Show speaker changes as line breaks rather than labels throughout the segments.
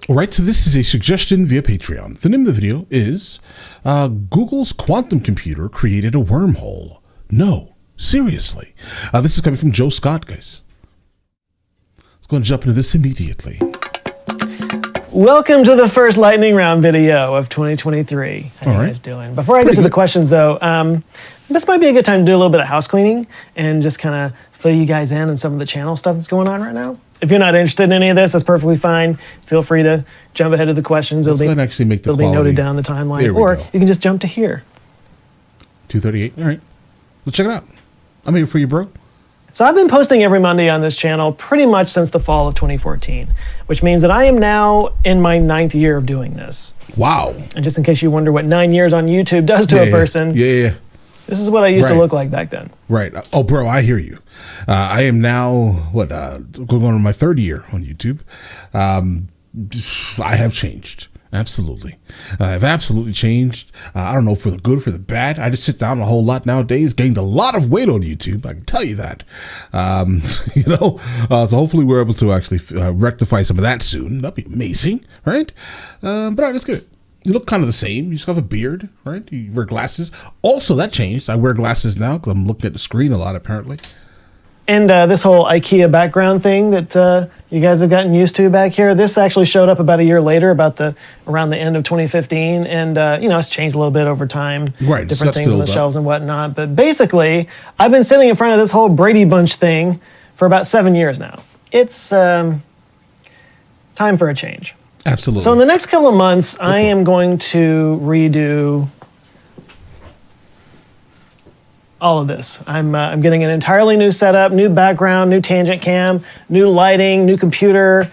All right, so this is a suggestion via Patreon. The name of the video is Google's quantum computer created a wormhole. No, seriously. This is coming from Joe Scott, guys. Let's go and jump into this immediately.
Welcome to the first lightning round video of 2023. How are you guys doing? Before I get to the questions, though, this might be a good time to do a little bit of house cleaning and just kind of fill you guys in on some of the channel stuff that's going on right now. If you're not interested in any of this, that's perfectly fine. Feel free to jump ahead to the questions.
Let's go ahead and actually make the
quality. It'll be noted down the timeline, or you can just jump to here.
238. All right, let's check it out. I'm here for you, bro.
So I've been posting every Monday on this channel pretty much since the fall of 2014, which means that I am now in my 9th year of doing this.
Wow.
And just in case you wonder what 9 years on YouTube does to a person, this is what I used to look like back then.
Right. Oh, bro, I hear you. I am now, going on my 3rd year on YouTube. I have changed. Absolutely. I've absolutely changed. I don't know for the good, for the bad. I just sit down a whole lot nowadays, gained a lot of weight on YouTube. I can tell you that. So hopefully we're able to actually rectify some of that soon. That'd be amazing, right? But all right, let's get it. You look kind of the same. You just have a beard, right? You wear glasses. Also, that changed. I wear glasses now because I'm looking at the screen a lot, apparently. And
this whole IKEA background thing that you guys have gotten used to back here, this actually showed up about a year later, around the end of 2015. And, it's changed a little bit over time.
Right.
Different things on the shelves and whatnot. But basically, I've been sitting in front of this whole Brady Bunch thing for about 7 years now. It's time for a change.
Absolutely.
So in the next couple of months, I am going to redo all of this. I'm getting an entirely new setup, new background, new tangent cam, new lighting, new computer,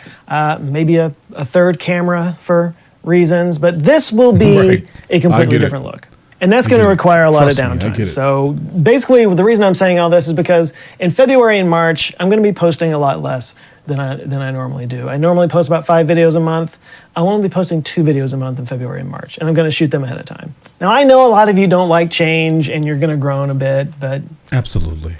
maybe a 3rd camera for reasons, but this will be a completely different look. And that's going to require a lot of downtime. So basically, the reason I'm saying all this is because in February and March, I'm going to be posting a lot less than I normally do. I normally post about 5 videos a month. I'll only be posting 2 videos a month in February and March, and I'm going to shoot them ahead of time. Now, I know a lot of you don't like change, and you're going to groan a bit, but
absolutely,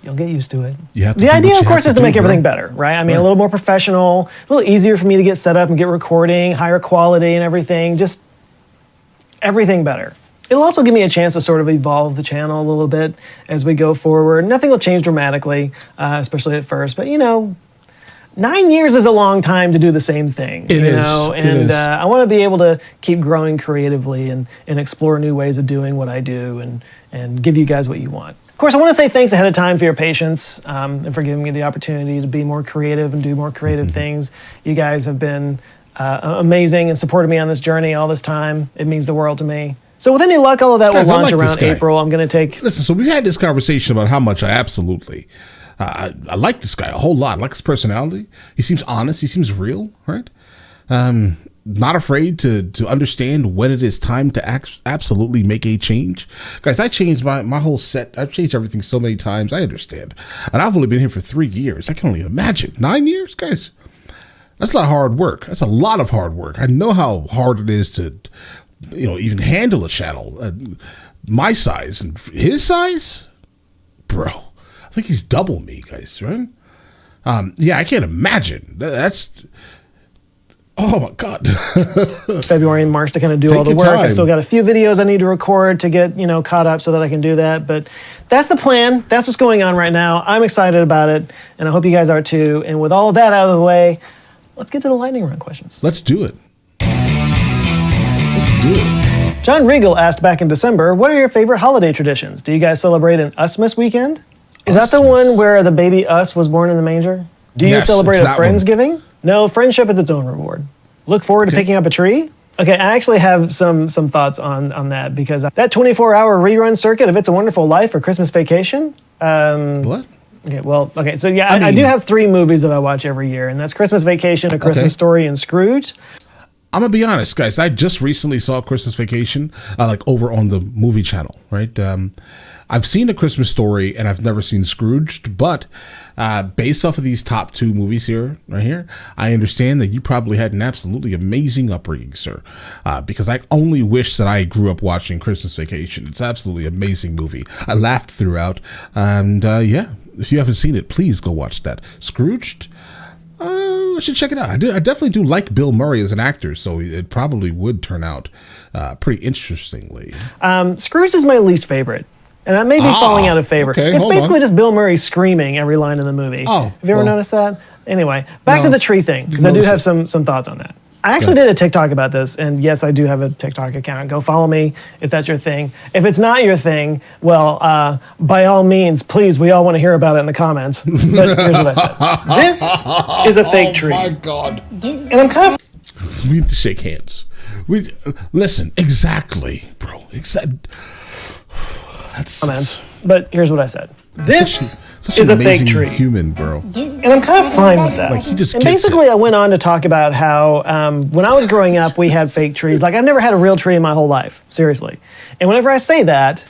you'll get used to it.
The
idea, of course, is to make everything better, right? I mean, a little more professional, a little easier for me to get set up and get recording, higher quality and everything, just everything better. It'll also give me a chance to sort of evolve the channel a little bit as we go forward. Nothing will change dramatically, especially at first, but 9 years is a long time to do the same thing.
It is.
I want to be able to keep growing creatively and explore new ways of doing what I do and give you guys what you want. Of course, I want to say thanks ahead of time for your patience and for giving me the opportunity to be more creative and do more creative things. You guys have been amazing and supported me on this journey all this time. It means the world to me. So with any luck, all of that will launch around April. I'm going to take...
Listen, so we've had this conversation about how much I absolutely... I like this guy a whole lot. I like his personality. He seems honest. He seems real, right? Not afraid to understand when it is time to absolutely make a change. Guys, I changed my whole set. I've changed everything so many times. I understand. And I've only been here for 3 years. I can only imagine. 9 years? Guys, that's a lot of hard work. That's a lot of hard work. I know how hard it is to, even handle a channel. My size and his size? Bro. I think he's double me, guys, right? I can't imagine. That's... Oh, my God.
February and March to kind of do all the work. I still got a few videos I need to record to get, caught up so that I can do that. But that's the plan. That's what's going on right now. I'm excited about it, and I hope you guys are too. And with all of that out of the way, let's get to the lightning round questions.
Let's do it.
John Regal asked back in December, what are your favorite holiday traditions? Do you guys celebrate an Usmas weekend? Is that the one where the baby Us was born in the manger? Do you celebrate a Friendsgiving? No, friendship is its own reward. Look forward to picking up a tree? Okay, I actually have some thoughts on that, because that 24-hour rerun circuit of It's a Wonderful Life or Christmas Vacation.
What?
Okay, so I do have 3 movies that I watch every year, and that's Christmas Vacation, A Christmas Story, and Scrooge.
I'm gonna be honest, guys. I just recently saw Christmas Vacation, over on the movie channel, right? I've seen A Christmas Story and I've never seen Scrooged, but based off of these top 2 movies right here, I understand that you probably had an absolutely amazing upbringing, sir. Because I only wish that I grew up watching Christmas Vacation. It's an absolutely amazing movie. I laughed throughout, and if you haven't seen it, please go watch that. Scrooged, I should check it out. I definitely do like Bill Murray as an actor, so it probably would turn out pretty interestingly.
Scrooge is my least favorite. And I may be falling out of favor.
Okay,
it's basically just Bill Murray screaming every line in the movie.
Oh,
have you ever noticed that? Anyway, back to the tree thing, because I do have some thoughts on that. I actually did a TikTok about this, and yes, I do have a TikTok account. Go follow me if that's your thing. If it's not your thing, well, by all means, please, we all want to hear about it in the comments. But here's what I said. This is a fake tree.
Oh, my God.
And I'm kind of...
We need to shake hands. Listen, exactly, bro. That's
but here's what I said. This
such
is
an
a fake
amazing
tree.
human, bro.
And I'm kind of fine with that.
Like, he just
and
gets
basically, I went on to talk about how when I was growing up, we had fake trees. Like, I've never had a real tree in my whole life, seriously. And whenever I say that,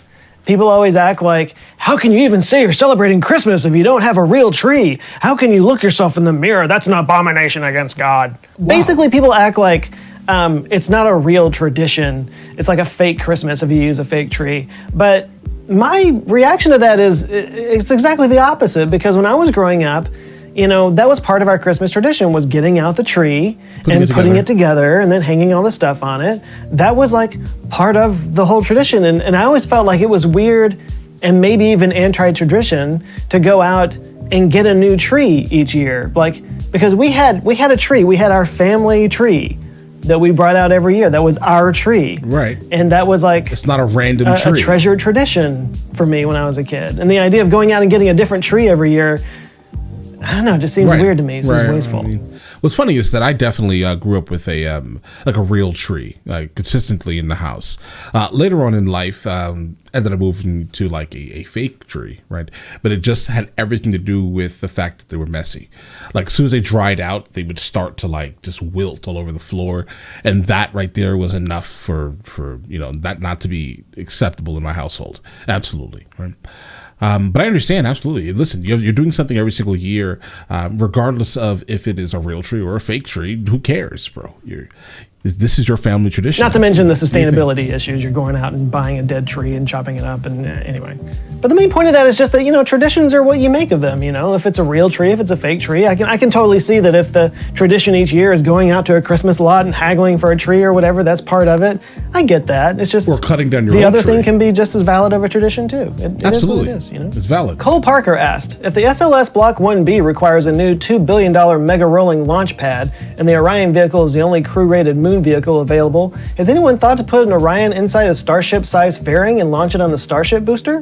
people always act like, how can you even say you're celebrating Christmas if you don't have a real tree? How can you look yourself in the mirror? That's an abomination against God. Wow. Basically, people act like it's not a real tradition. It's like a fake Christmas if you use a fake tree. But my reaction to that is it's exactly the opposite, because when I was growing up, you know, that was part of our Christmas tradition, was getting out the tree and putting it together and then hanging all the stuff on it. That was like part of the whole tradition. And I always felt like it was weird and maybe even anti-tradition to go out and get a new tree each year. Like, because we had a tree, we had our family tree that we brought out every year. That was our tree.
Right.
And that was like...
It's not a random tree.
A treasured tradition for me when I was a kid. And the idea of going out and getting a different tree every year, I don't know, it just seems weird to me. It seems wasteful.
I mean, what's funny is that I definitely grew up with a real tree, consistently in the house. Later on in life, ended up moving to like a fake tree, right? But it just had everything to do with the fact that they were messy. Like, as soon as they dried out, they would start to like just wilt all over the floor, and that right there was enough for that not to be acceptable in my household. Absolutely, right? But I understand, absolutely. Listen, you're doing something every single year, regardless of if it is a real tree or a fake tree. Who cares, bro? This is your family tradition.
Not to mention the sustainability issues. You're going out and buying a dead tree and chopping it up, and anyway. But the main point of that is just that, traditions are what you make of them. If it's a real tree, if it's a fake tree, I can totally see that if the tradition each year is going out to a Christmas lot and haggling for a tree or whatever, that's part of it. I get that. It's just
we're cutting down your
the
own
other
tree.
thing can be just as valid of a tradition too. It
Absolutely,
is what it is.
It's valid.
Cole Parker asked, if the SLS Block 1B requires a new $2 billion mega rolling launch pad and the Orion vehicle is the only crew-rated moon vehicle available, has anyone thought to put an Orion inside a Starship-sized fairing and launch it on the Starship booster?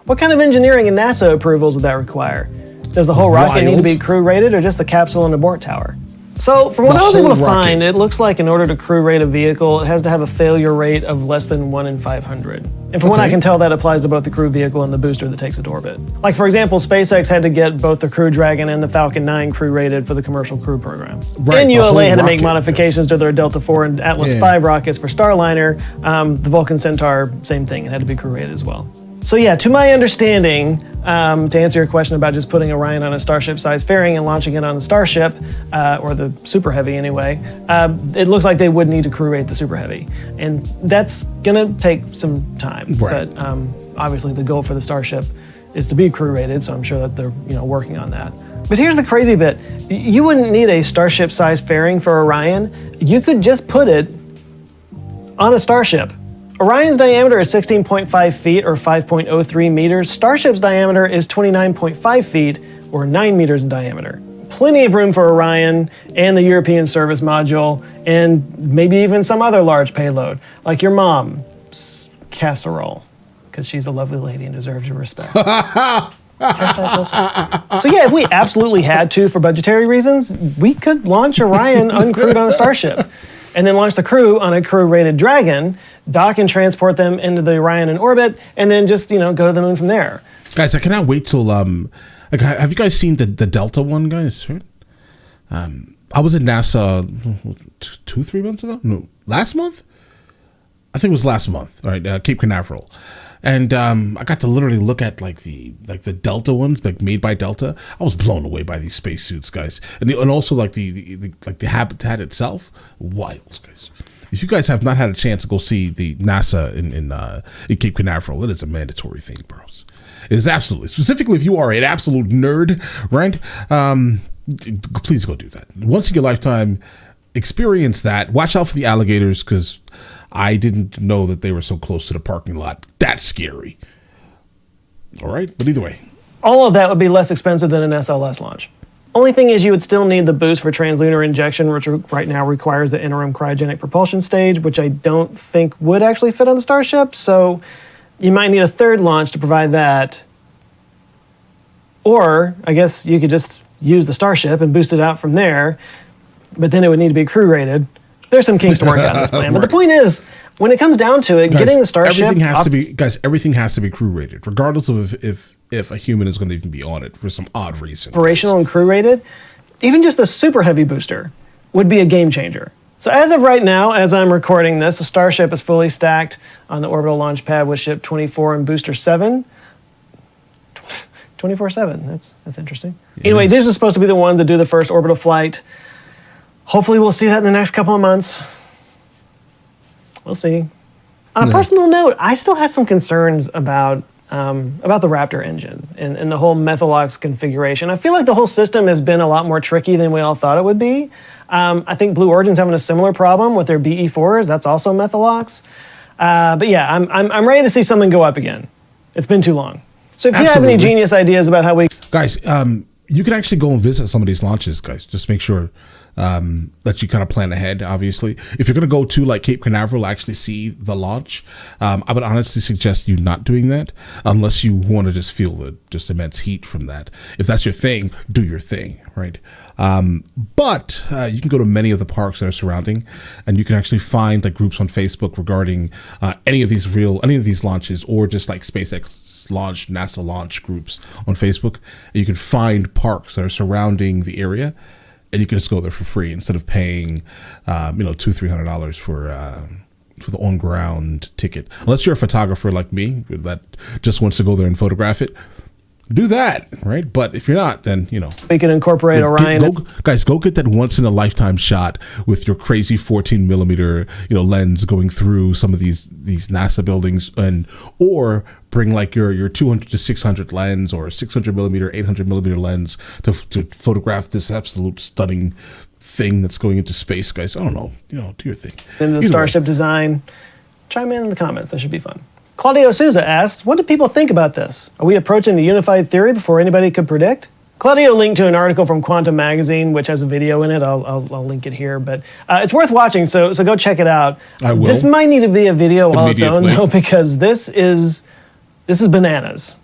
What kind of engineering and NASA approvals would that require? Does the whole rocket need to be crew-rated or just the capsule and abort tower? So, from what I was able to find, it looks like in order to crew-rate a vehicle, it has to have a failure rate of less than 1 in 500. And from what I can tell, that applies to both the crew vehicle and the booster that takes it to orbit. Like, for example, SpaceX had to get both the Crew Dragon and the Falcon 9 crew-rated for the commercial crew program.
Right,
and ULA had to make modifications to their Delta IV and Atlas V rockets for Starliner. The Vulcan Centaur, same thing, it had to be crew-rated as well. So yeah, to my understanding, to answer your question about just putting Orion on a Starship-sized fairing and launching it on the Starship, or the Super Heavy anyway, it looks like they would need to crew-rate the Super Heavy. And that's gonna take some time.
Right.
But obviously the goal for the Starship is to be crew-rated, so I'm sure that they're working on that. But here's the crazy bit. You wouldn't need a Starship-sized fairing for Orion. You could just put it on a Starship. Orion's diameter is 16.5 feet or 5.03 meters. Starship's diameter is 29.5 feet or 9 meters in diameter. Plenty of room for Orion and the European service module, and maybe even some other large payload, like your mom's casserole, because she's a lovely lady and deserves your respect. So yeah, if we absolutely had to for budgetary reasons, we could launch Orion uncrewed on a Starship, and then launch the crew on a crew-rated Dragon, dock and transport them into the Orion in orbit, and then just, go to the moon from there.
Guys, I cannot wait till, have you guys seen the Delta one, guys? I was at NASA 2-3 months ago? No, last month? I think it was last month, right? Cape Canaveral. And I got to literally look at the Delta ones, made by Delta. I was blown away by these spacesuits, guys, and also the habitat itself. Wild, guys. If you guys have not had a chance to go see the NASA in Cape Canaveral, it is a mandatory thing, bros. It is absolutely, specifically if you are an absolute nerd, right? Please go do that. Once in your lifetime, experience that. Watch out for the alligators, because I didn't know that they were so close to the parking lot. That's scary. All right, but either way.
All of that would be less expensive than an SLS launch. Only thing is you would still need the boost for translunar injection, which right now requires the interim cryogenic propulsion stage, which I don't think would actually fit on the Starship, so you might need a third launch to provide that. Or, I guess you could just use the Starship and boost it out from there, but then it would need to be crew rated. There's some kinks to work out in this plan. But the point is, when it comes down to it, guys, getting the Starship...
Everything has to be crew rated, regardless of if a human is going to even be on it for some odd reason.
Operational and crew rated, even just the super heavy booster would be a game changer. So as of right now, as I'm recording this, the Starship is fully stacked on the orbital launch pad with ship 24 and booster 7. 24/7, that's interesting. Anyway, these are supposed to be the ones that do the first orbital flight. Hopefully we'll see that in the next couple of months. We'll see. On a personal note, I still have some concerns about the Raptor engine and the whole Methalox configuration. I feel like the whole system has been a lot more tricky than we all thought it would be. I think Blue Origin's having a similar problem with their BE4s. That's also Methalox. But yeah, I'm ready to see something go up again. It's been too long. So if you have any genius ideas about how we...
Guys, you can actually go and visit some of these launches, guys. Just make sure that you kind of plan ahead, obviously. If you're going to go to like Cape Canaveral, actually see the launch, I would honestly suggest you not doing that unless you want to just feel the just immense heat from that. If that's your thing, do your thing, right? But you can go to many of the parks that are surrounding, and you can actually find like groups on Facebook regarding any of these launches, or just like SpaceX launch, NASA launch groups on Facebook. And you can find parks that are surrounding the area, and you can just go there for free instead of paying $200-300 for the on-ground ticket. Unless you're a photographer like me that just wants to go there and photograph it, do that, right? But if you're not, then
we can incorporate Orion.
Go get that once in a lifetime shot with your crazy 14 millimeter lens going through some of these NASA buildings, or bring like your 200 to 600 lens, or 600 millimeter, 800 millimeter lens to photograph this absolute stunning thing that's going into space, guys. I don't know, do your thing.
In the Starship design, chime in the comments. That should be fun. Claudio Souza asked, what do people think about this? Are we approaching the unified theory before anybody could predict? Claudio linked to an article from Quantum Magazine, which has a video in it. I'll link it here, but it's worth watching, so go check it out.
I will.
This might need to be a video all its own, though, because this is bananas.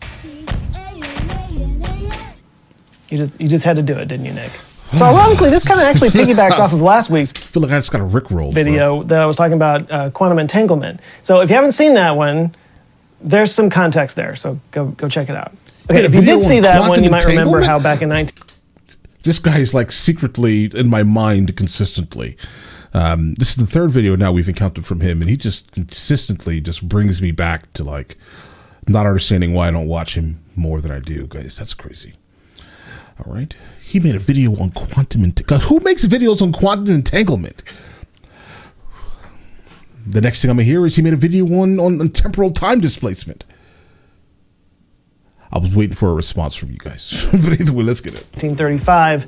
You just had to do it, didn't you, Nick? So ironically, this kind of actually piggybacks off of last week's
I feel like I just got a rickroll
video that I was talking about quantum entanglement. So if you haven't seen that one, there's some context there. So go check it out. Okay, if you did see that one, you might remember how back in 19...
This guy is like secretly in my mind consistently. This is the third video now we've encountered from him, and he just consistently just brings me back to like not understanding why I don't watch him more than I do, guys. That's crazy. All right. He made a video on quantum entanglement. Who makes videos on quantum entanglement? The next thing I'm going to hear is he made a video on temporal time displacement. I was waiting for a response from you guys. But either way, let's get it.
1935,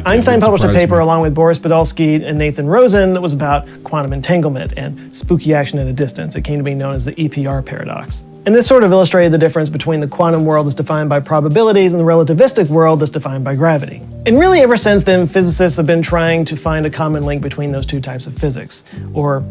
Einstein published a paper along with Boris Podolsky and Nathan Rosen that was about quantum entanglement and spooky action at a distance. It came to be known as the EPR paradox. And this sort of illustrated the difference between the quantum world that's defined by probabilities and the relativistic world that's defined by gravity. And really ever since then, physicists have been trying to find a common link between those two types of physics, or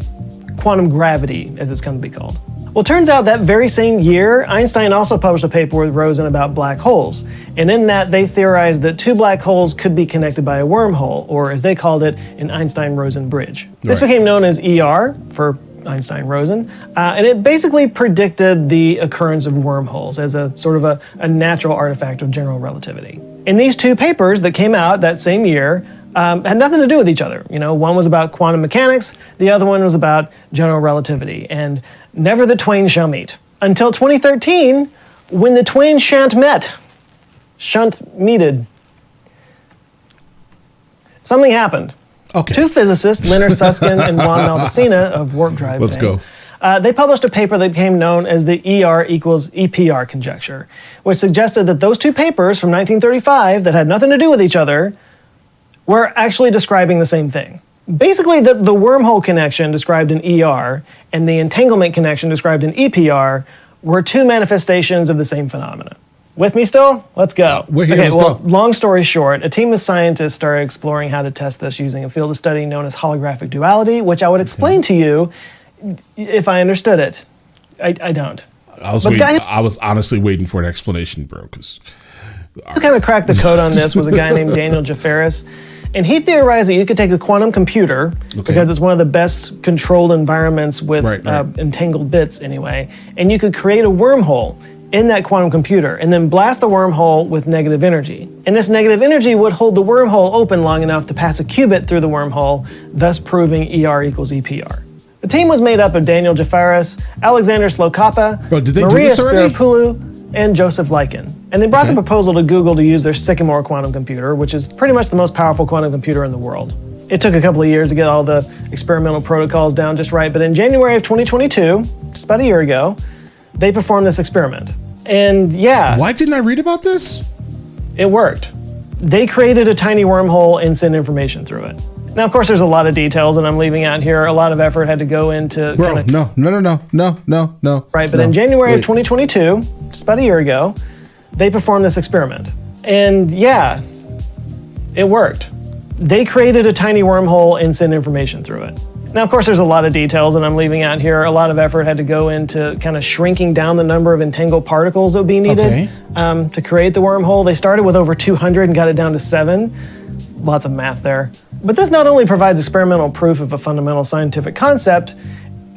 quantum gravity, as it's come to be called. Well, it turns out that very same year, Einstein also published a paper with Rosen about black holes. And in that, they theorized that two black holes could be connected by a wormhole, or as they called it, an Einstein-Rosen bridge. This became known as ER, for Einstein-Rosen, and it basically predicted the occurrence of wormholes as a sort of a natural artifact of general relativity. And these two papers that came out that same year had nothing to do with each other. One was about quantum mechanics, the other one was about general relativity, and never the twain shall meet. Until 2013, when the twain shan't met. Shan't meted. Something happened.
Okay.
Two physicists, Leonard Susskind and Juan Malvicina of warp drive
Let's
fame,
go.
They published a paper that became known as the ER equals EPR conjecture, which suggested that those two papers from 1935 that had nothing to do with each other we're actually describing the same thing. Basically, the wormhole connection described in ER and the entanglement connection described in EPR were two manifestations of the same phenomenon. With me still? Let's go.
We're here, let's go.
Long story short, a team of scientists started exploring how to test this using a field of study known as holographic duality, which I would explain to you if I understood it. I don't.
I was honestly waiting for an explanation, bro. Because
who kind of cracked the code on this was a guy named Daniel Jafaris. And he theorized that you could take a quantum computer, because it's one of the best controlled environments with entangled bits anyway, and you could create a wormhole in that quantum computer and then blast the wormhole with negative energy. And this negative energy would hold the wormhole open long enough to pass a qubit through the wormhole, thus proving ER equals EPR. The team was made up of Daniel Jafaris, Alexander Slokapa, Maria Spirapoulou, and Joseph Liken. And they brought the proposal to Google to use their Sycamore quantum computer, which is pretty much the most powerful quantum computer in the world. It took a couple of years to get all the experimental protocols down just right, but in January of 2022, just about a year ago, they performed this experiment. And yeah.
Why didn't I read about this?
It worked. They created a tiny wormhole and sent information through it. Now, of course, there's a lot of details that I'm leaving out here. A lot of effort had to go into...
Bro, no.
Right, but in January of 2022, just about a year ago, they performed this experiment. And yeah, it worked. They created a tiny wormhole and sent information through it. Now, of course, there's a lot of details that I'm leaving out here. A lot of effort had to go into kind of shrinking down the number of entangled particles that would be needed to create the wormhole. They started with over 200 and got it down to 7. Lots of math there. But this not only provides experimental proof of a fundamental scientific concept,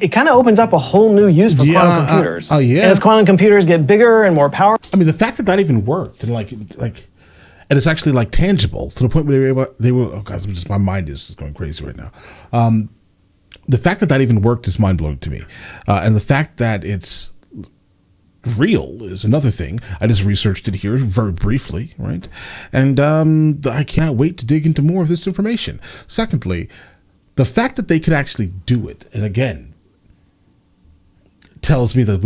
it kind of opens up a whole new use for quantum computers. And as quantum computers get bigger and more powerful.
I mean, the fact that even worked and and it's actually tangible to the point where they were oh guys, my mind is going crazy right now. The fact that even worked is mind blowing to me. And the fact that it's real is another thing. I just researched it here very briefly, right? And I can't wait to dig into more of this information. Secondly, the fact that they could actually do it, and again, tells me that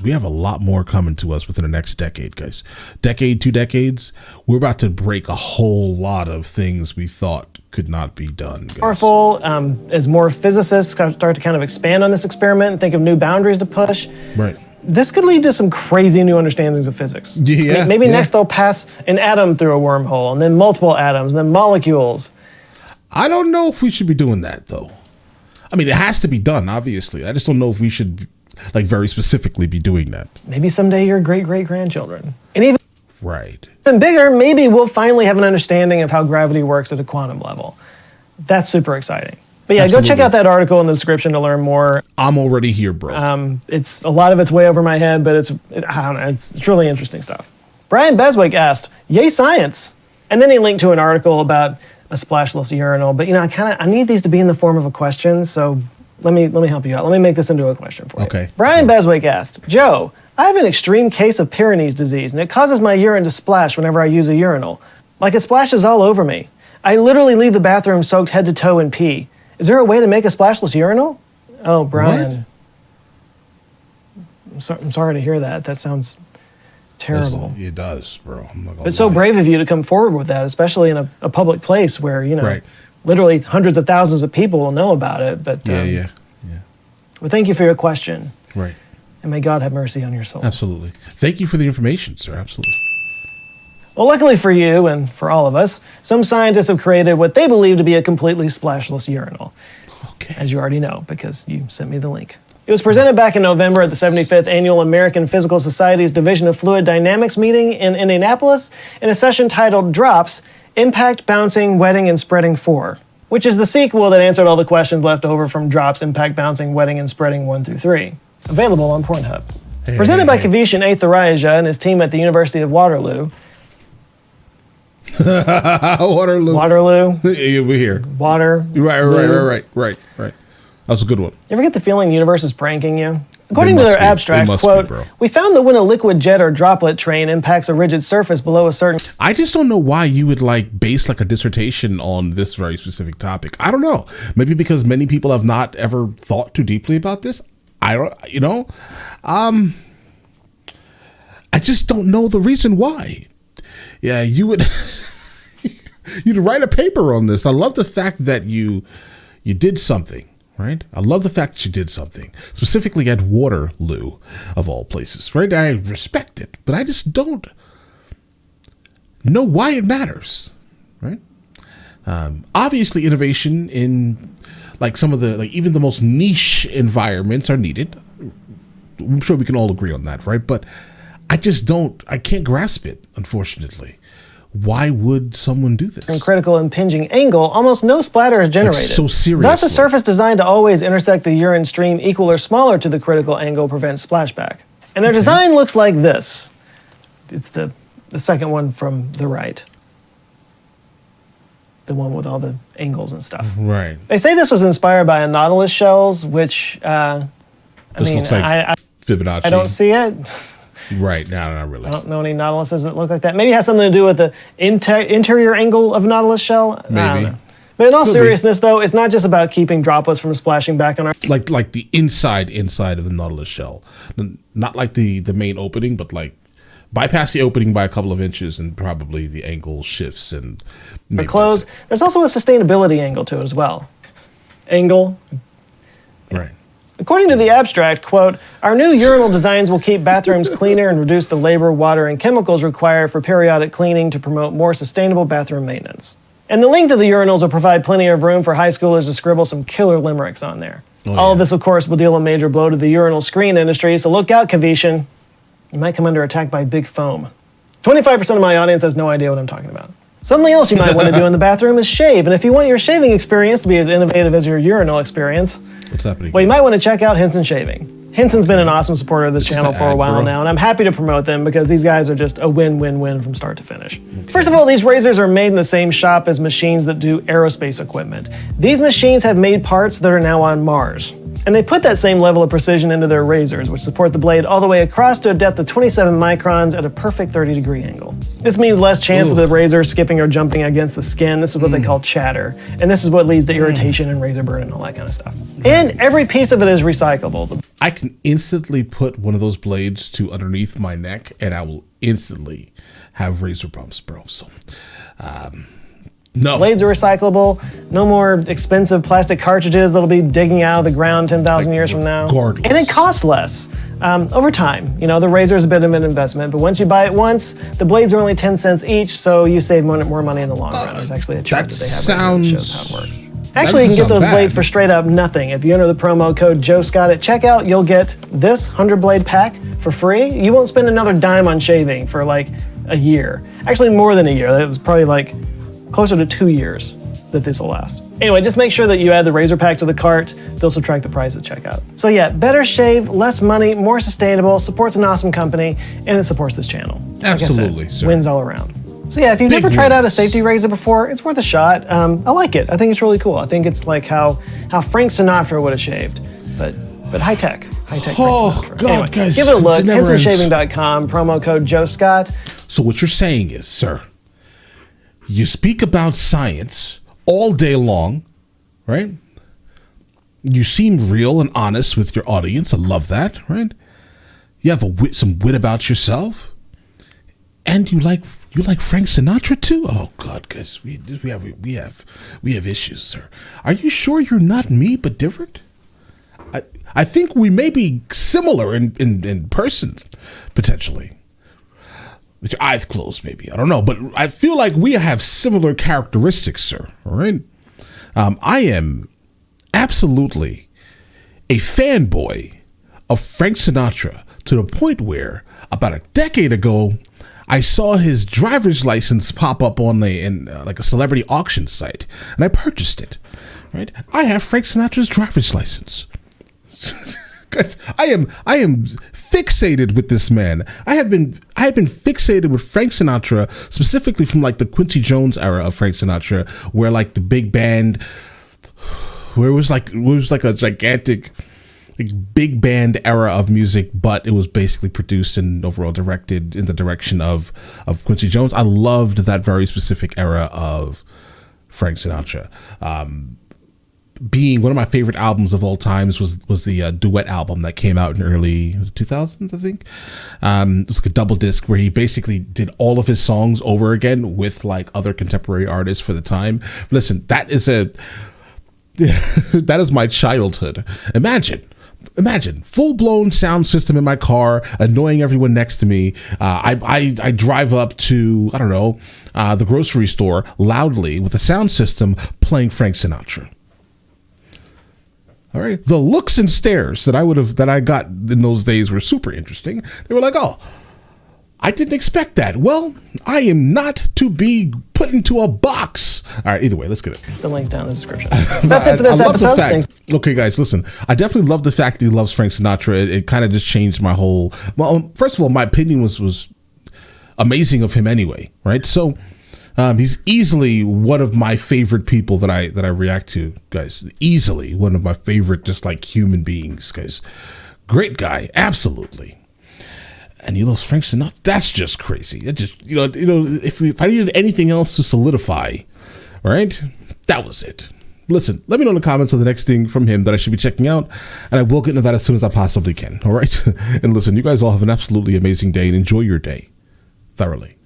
we have a lot more coming to us within the next decade, guys. Decade, 2 decades, we're about to break a whole lot of things we thought could not be done, guys.
Powerful, as more physicists start to kind of expand on this experiment and think of new boundaries to push.
Right.
This could lead to some crazy new understandings of physics.
Yeah,
maybe next they'll pass an atom through a wormhole, and then multiple atoms, and then molecules.
I don't know if we should be doing that, though. I mean, it has to be done, obviously. I just don't know if we should, very specifically be doing that.
Maybe someday your great-great-grandchildren. And even bigger, maybe we'll finally have an understanding of how gravity works at a quantum level. That's super exciting. But yeah, go check out that article in the description to learn more.
I'm already here, bro.
It's a lot of it's way over my head, but I don't know, it's really interesting stuff. Brian Beswick asked, "Yay science!" And then he linked to an article about a splashless urinal. But I need these to be in the form of a question, so let me help you out. Let me make this into a question for you.
Okay.
Brian Beswick asked, "Joe, I have an extreme case of Pyrenees disease, and it causes my urine to splash whenever I use a urinal. Like it splashes all over me. I literally leave the bathroom soaked head to toe in pee. Is there a way to make a splashless urinal?" Oh, Brian. I'm sorry to hear that. That sounds terrible.
Listen, it does, bro. I'm not gonna
It's so brave of you to come forward with that, especially in a public place where, literally hundreds of thousands of people will know about it. But
yeah.
Well, thank you for your question.
Right.
And may God have mercy on your soul.
Absolutely. Thank you for the information, sir. Absolutely.
Well, luckily for you and for all of us, some scientists have created what they believe to be a completely splashless urinal.
Okay.
As you already know, because you sent me the link. It was presented back in November at the 75th Annual American Physical Society's Division of Fluid Dynamics meeting in Indianapolis in a session titled Drops, Impact, Bouncing, Wetting, and Spreading 4, which is the sequel that answered all the questions left over from Drops, Impact, Bouncing, Wetting, and Spreading 1 through 3. Available on Pornhub. Presented by Kavishan Aitharaja and his team at the University of Waterloo. Waterloo.
Yeah, we're here.
Water.
Right. That was a good one.
You ever get the feeling the universe is pranking you? According to their abstract, quote, "We found that when a liquid jet or droplet train impacts a rigid surface below a certain..."
I just don't know why you would base a dissertation on this very specific topic. I don't know. Maybe because many people have not ever thought too deeply about this. I just don't know the reason why. Yeah, you would... You'd write a paper on this. I love the fact that you did something, right? I love the fact that you did something, specifically at Waterloo, of all places, right? I respect it, but I just don't know why it matters, right? Obviously, innovation in like some of the, like even the most niche environments are needed. I'm sure we can all agree on that, right? But I can't grasp it, unfortunately. Why would someone do this?
In critical impinging angle, almost no splatter is generated.
Like so seriously.
Thus, a surface designed to always intersect the urine stream equal or smaller to the critical angle prevents splashback. And their design looks like this. It's the second one from the right. The one with all the angles and stuff.
Right.
They say this was inspired by a Nautilus shells, which, looks like
Fibonacci.
I don't see it.
Right, no, not really.
I don't know any Nautiluses that look like that. Maybe it has something to do with the interior angle of Nautilus shell.
Maybe.
But in all seriousness, though, it's not just about keeping droplets from splashing back on our...
Like the inside of the Nautilus shell. Not like the main opening, but like bypass the opening by a couple of inches and probably the angle shifts and...
For clothes, there's also a sustainability angle to it as well. Angle.
Right.
According to the abstract, quote, our new urinal designs will keep bathrooms cleaner and reduce the labor, water, and chemicals required for periodic cleaning to promote more sustainable bathroom maintenance. And the length of the urinals will provide plenty of room for high schoolers to scribble some killer limericks on there. All of this, of course, will deal a major blow to the urinal screen industry, so look out, Kavishan. You might come under attack by big foam. 25% of my audience has no idea what I'm talking about. Something else you might want to do in the bathroom is shave, and if you want your shaving experience to be as innovative as your urinal experience,
what's happening?
Well, you might want to check out Henson Shaving. Henson's been an awesome supporter of this channel for a while now, and I'm happy to promote them because these guys are just a win-win-win from start to finish. Okay. First of all, these razors are made in the same shop as machines that do aerospace equipment. These machines have made parts that are now on Mars. And they put that same level of precision into their razors, which support the blade all the way across to a depth of 27 microns at a perfect 30-degree angle. This means less chance of the razor skipping or jumping against the skin. This is what they call chatter. And this is what leads to irritation and razor burn and all that kind of stuff. And every piece of it is recyclable.
I can instantly put one of those blades to underneath my neck, and I will instantly have razor bumps, bro. So, no.
Blades are recyclable. No more expensive plastic cartridges that'll be digging out of the ground 10,000 years from now.
Regardless.
And it costs less over time. You know, the razor is a bit of an investment, but once you buy it once, the blades are only 10 cents each, so you save more money in the long run. There's actually a chart that they have that shows how it works. Actually, you can get those blades for straight up nothing. If you enter the promo code JoeScott at checkout, you'll get this 100-blade pack for free. You won't spend another dime on shaving for like a year. Actually, more than a year. It was probably like closer to 2 years that this will last. Anyway, just make sure that you add the razor pack to the cart. They'll subtract the price at checkout. So yeah, better shave, less money, more sustainable, supports an awesome company, and it supports this channel.
Absolutely,
sir. Wins all around. So yeah, if you've never tried out a safety razor before, it's worth a shot. I like it. I think it's really cool. I think it's like how Frank Sinatra would have shaved, but high tech.
Oh God, anyway, guys,
give it a look. HensonShaving.com, promo code JoeScott.
So what you're saying is, sir, you speak about science all day long, right? You seem real and honest with your audience. I love that, right? You have some wit about yourself, and you like Frank Sinatra too. Oh God, guys, we have issues, sir. Are you sure you're not me but different? I think we may be similar in person, potentially. With your eyes closed, maybe. I don't know. But I feel like we have similar characteristics, sir. All right? I am absolutely a fanboy of Frank Sinatra to the point where about a decade ago, I saw his driver's license pop up on like a celebrity auction site, and I purchased it. Right? I have Frank Sinatra's driver's license. Guys, I am fixated with this man. I have been fixated with Frank Sinatra, specifically from like the Quincy Jones era of Frank Sinatra, where like the big band, where it was like a gigantic big band era of music, but it was basically produced and overall directed in the direction of Quincy Jones. I loved that very specific era of Frank Sinatra. being one of my favorite albums of all times was the duet album that came out in early 2000s, I think. It was like a double disc where he basically did all of his songs over again with like other contemporary artists for the time. Listen, that is that is my childhood. Imagine full-blown sound system in my car, annoying everyone next to me. I drive up to, I don't know, the grocery store loudly with a sound system playing Frank Sinatra. All right. The looks and stares that I got in those days were super interesting. They were like, oh, I didn't expect that. Well, I am not to be put into a box. All right, either way, let's get it.
The link's down in the description. That's it for this episode. Thanks.
Okay, guys, listen. I definitely love the fact that he loves Frank Sinatra. It kind of just changed my whole... Well, first of all, my opinion was amazing of him anyway, right? So he's easily one of my favorite people that I react to, guys. Easily one of my favorite just like human beings, guys. Great guy, absolutely. And he loves Frank Sinatra. That's just crazy. It just, if I needed anything else to solidify, right? That was it. Listen, let me know in the comments of the next thing from him that I should be checking out, and I will get into that as soon as I possibly can. All right. And listen, you guys all have an absolutely amazing day and enjoy your day thoroughly.